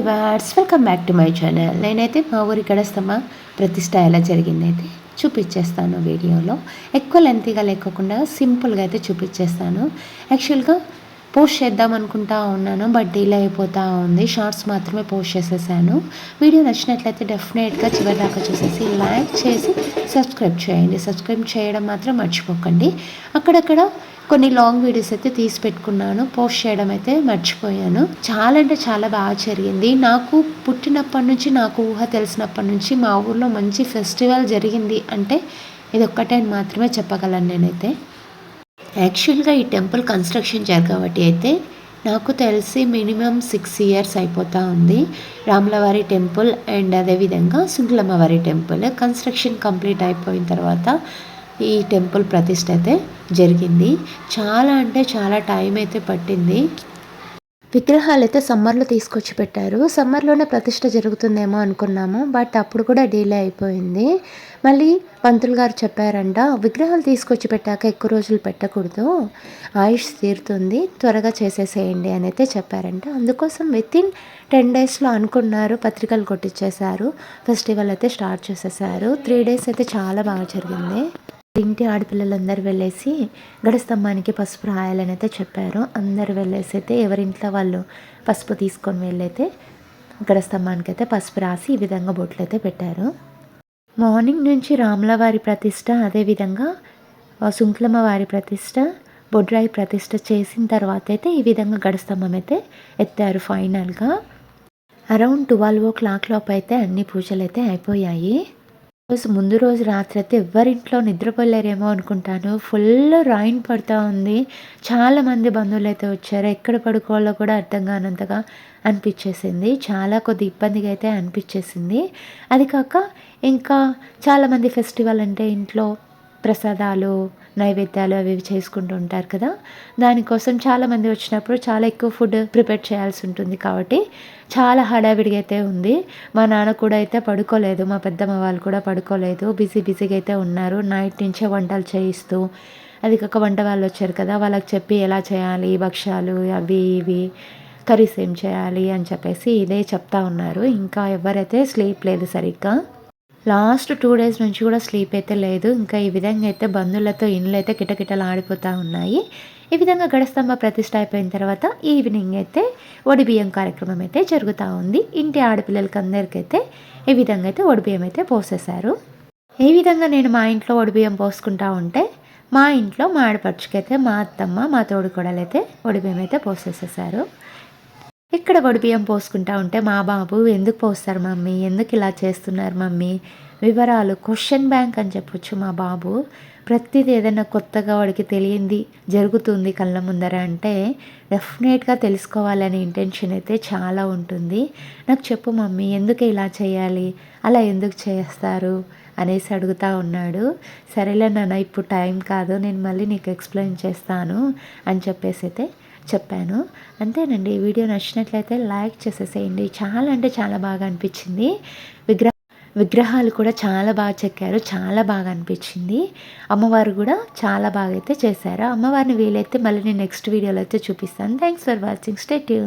Viewers welcome back to my channel. నేనైతే మా ఊరి గడస్తమ్మ ప్రతిష్ట ఎలా జరిగిందైతే చూపించేస్తాను వీడియోలో. ఎక్కువ లెంతీగా లేకోకుండా సింపుల్గా అయితే చూపించేస్తాను. యాక్చువల్గా పోస్ట్ చేద్దాం అనుకుంటా ఉన్నాను, బట్ డిలే అయిపోతూ ఉంది. షార్ట్స్ మాత్రమే పోస్ట్ చేసేసాను. వీడియో నచ్చినట్లయితే డెఫినెట్గా చివరి దాకా చూసేసి లైక్ చేసి సబ్స్క్రైబ్ చేయండి. సబ్స్క్రైబ్ చేయడం మాత్రం మర్చిపోకండి. అక్కడక్కడ కొన్ని లాంగ్ వీడియోస్ అయితే తీసి పెట్టుకున్నాను, పోస్ట్ చేయడం అయితే మర్చిపోయాను. చాలా అంటే చాలా బాగా జరిగింది. నాకు పుట్టినప్పటి నుంచి, నాకు ఊహ తెలిసినప్పటి నుంచి మా ఊర్లో మంచి ఫెస్టివల్ జరిగింది అంటే ఇది ఒక్కటే అని మాత్రమే చెప్పగలను నేనైతే. యాక్చువల్గా ఈ టెంపుల్ కన్స్ట్రక్షన్ జరగబట్టి అయితే నాకు తెలిసి మినిమం 6 years అయిపోతూ ఉంది. రాములవారి టెంపుల్ అండ్ అదేవిధంగా సుంకులమ్మవారి టెంపుల్ కన్స్ట్రక్షన్ కంప్లీట్ అయిపోయిన తర్వాత ఈ టెంపుల్ ప్రతిష్ట అయితే జరిగింది. చాలా అంటే చాలా టైం అయితే పట్టింది. విగ్రహాలు అయితే సమ్మర్లో తీసుకొచ్చి పెట్టారు. సమ్మర్లోనే ప్రతిష్ట జరుగుతుందేమో అనుకున్నాము, బట్ అప్పుడు కూడా డిలే అయిపోయింది. మళ్ళీ పంతులు గారు చెప్పారంట, విగ్రహాలు తీసుకొచ్చి పెట్టాక ఎక్కువ రోజులు పెట్టకూడదు, ఆయుష్ తీరుతుంది, త్వరగా చేసేసేయండి అని అయితే చెప్పారంట. అందుకోసం వితిన్ 10 daysలో అనుకున్నారు, పత్రికలు కొట్టించేశారు, ఫెస్టివల్ అయితే స్టార్ట్ చేసేసారు. 3 days అయితే చాలా బాగా జరిగింది. ఇంటి ఆడపిల్లలందరూ వెళ్ళేసి గడస్తంభానికి పసుపు రాయాలని అయితే చెప్పారు. అందరు వెళ్ళేసి అయితే ఎవరింట్లో వాళ్ళు పసుపు తీసుకొని వెళ్ళైతే గడస్తంభానికి అయితే పసుపు రాసి ఈ విధంగా బొట్లు అయితే పెట్టారు. మార్నింగ్ నుంచి రాములవారి ప్రతిష్ట, అదేవిధంగా సుంకులమ్మ వారి ప్రతిష్ట, బొడ్రాయి ప్రతిష్ట చేసిన తర్వాత అయితే ఈ విధంగా గడస్తంభం అయితే ఎత్తారు. ఫైనల్గా అరౌండ్ 12 o'clock లోపు అయితే అన్ని పూజలు అయితే అయిపోయాయి. ముందు రోజు రాత్రి అయితే ఎవరింట్లో నిద్రపోలేరేమో అనుకుంటాను. ఫుల్ రైన్ పడుతూ ఉంది. చాలామంది బంధువులు అయితే వచ్చారు. ఎక్కడ పడుకోవాలో కూడా అర్థం కానంతగా అనిపించేసింది. చాలా కొద్ది ఇబ్బందిగా అయితే అనిపించేసింది. అది కాక ఇంకా చాలామంది ఫెస్టివల్ అంటే ఇంట్లో ప్రసాదాలు, నైవేద్యాలు అవి ఇవి చేసుకుంటూ ఉంటారు కదా. దానికోసం చాలామంది వచ్చినప్పుడు చాలా ఎక్కువ ఫుడ్ ప్రిపేర్ చేయాల్సి ఉంటుంది. కాబట్టి చాలా హడావిడిగా అయితే ఉంది. మా నాన్న కూడా అయితే పడుకోలేదు, మా పెద్దమ్మ వాళ్ళు కూడా పడుకోలేదు, బిజీగా అయితే ఉన్నారు. నైట్ నుంచే వంటలు చేయిస్తూ, అది కాక వంట వాళ్ళు వచ్చారు కదా, వాళ్ళకి చెప్పి ఎలా చేయాలి, భక్ష్యాలు అవి ఇవి కర్రీస్ ఏం చేయాలి అని చెప్పేసి ఇదే చెప్తా ఉన్నారు. ఇంకా ఎవరైతే స్లీప్ లేదు సరిగ్గా. లాస్ట్ 2 days నుంచి కూడా స్లీప్ అయితే లేదు. ఇంకా ఈ విధంగా అయితే బంధువులతో ఇండ్లు అయితే కిటకిటలు ఆడిపోతూ ఉన్నాయి. ఈ విధంగా గడస్తంభ ప్రతిష్ట అయిపోయిన తర్వాత ఈవినింగ్ అయితే ఒడిబియ్యం కార్యక్రమం అయితే జరుగుతూ ఉంది. ఇంటి ఆడపిల్లలకి అందరికైతే ఈ విధంగా అయితే ఒడిబియ్యం అయితే పోసేశారు. ఈ విధంగా నేను మా ఇంట్లో ఒడిబియ్యం పోసుకుంటా ఉంటే మా ఇంట్లో మా ఆడపడుచుకైతే మా అత్తమ్మ, మా తోడుకోడలు అయితే ఒడిబియ్యం అయితే పోసేసేసారు. ఇక్కడ వడిబియ్యం పోసుకుంటా ఉంటే మా బాబు, ఎందుకు పోస్తారు మమ్మీ, ఎందుకు ఇలా చేస్తున్నారు మమ్మీ, వివరాలు క్వశ్చన్ బ్యాంక్ అని చెప్పొచ్చు. మా బాబు ప్రతిదీ ఏదైనా కొత్తగా వాడికి తెలియంది జరుగుతుంది కళ్ళ ముందర అంటే డెఫినెట్గా తెలుసుకోవాలనే ఇంటెన్షన్ అయితే చాలా ఉంటుంది. నాకు చెప్పు మమ్మీ, ఎందుకు ఇలా చేయాలి, అలా ఎందుకు చేస్తారు అనేసి అడుగుతూ ఉన్నాడు. సరేలే నాన్న, ఇప్పుడు టైం కాదు, నేను మళ్ళీ నీకు ఎక్స్ప్లెయిన్ చేస్తాను అని చెప్పేసి అయితే చెప్పాను. అంతేనండి. వీడియో నచ్చినట్లయితే లైక్ చేసేసేయండి. చాలా అంటే చాలా బాగా అనిపించింది. విగ్రహాలు కూడా చాలా బాగా చెక్కారు, చాలా బాగా అనిపించింది. అమ్మవారు కూడా చాలా బాగా అయితే చేశారు. అమ్మవారిని వీలైతే మళ్ళీ నేను నెక్స్ట్ వీడియోలో అయితే చూపిస్తాను. Thanks for watching. Stay tune.